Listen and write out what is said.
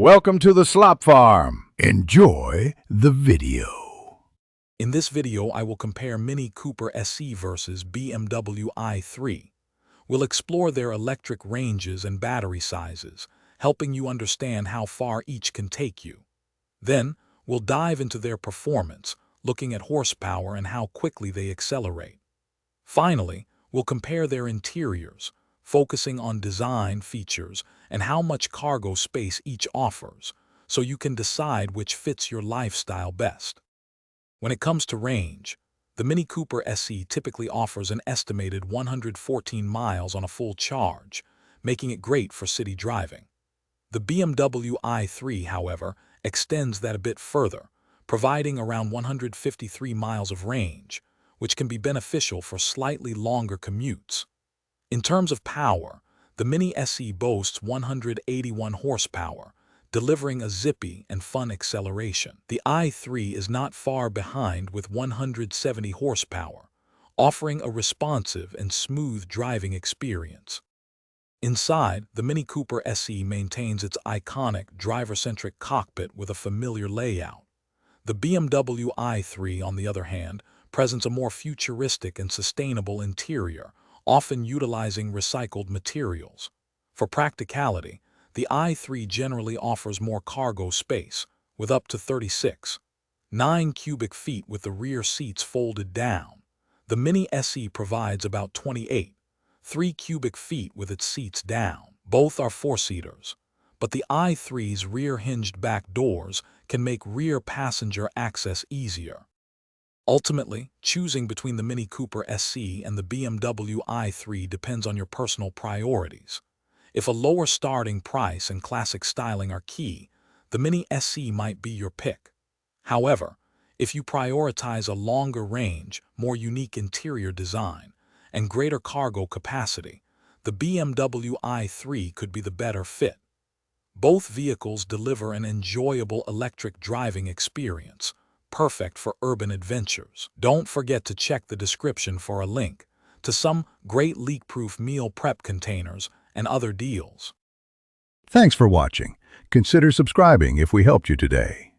Welcome to the Slop Farm. Enjoy the video. In this video, I will compare Mini Cooper SE versus BMW i3. We'll explore their electric ranges and battery sizes, helping you understand how far each can take you. Then, we'll dive into their performance, looking at horsepower and how quickly they accelerate. Finally, we'll compare their interiors, focusing on design features and how much cargo space each offers, so you can decide which fits your lifestyle best. When it comes to range, the Mini Cooper SE typically offers an estimated 114 miles on a full charge, making it great for city driving. The BMW i3, however, extends that a bit further, providing around 153 miles of range, which can be beneficial for slightly longer commutes. In terms of power, the Mini SE boasts 181 horsepower, delivering a zippy and fun acceleration. The i3 is not far behind with 170 horsepower, offering a responsive and smooth driving experience. Inside, the Mini Cooper SE maintains its iconic driver-centric cockpit with a familiar layout. The BMW i3, on the other hand, presents a more futuristic and sustainable interior, often utilizing recycled materials. For practicality, the i3 generally offers more cargo space, with up to 36.9 cubic feet with the rear seats folded down. The Mini SE provides about 28.3 cubic feet with its seats down. Both are four-seaters, but the i3's rear-hinged back doors can make rear passenger access easier. Ultimately, choosing between the Mini Cooper SE and the BMW i3 depends on your personal priorities. If a lower starting price and classic styling are key, the Mini SE might be your pick. However, if you prioritize a longer range, more unique interior design, and greater cargo capacity, the BMW i3 could be the better fit. Both vehicles deliver an enjoyable electric driving experience, perfect for urban adventures. Don't forget to check the description for a link to some great leak-proof meal prep containers and other deals. Thanks for watching. Consider subscribing if we helped you today.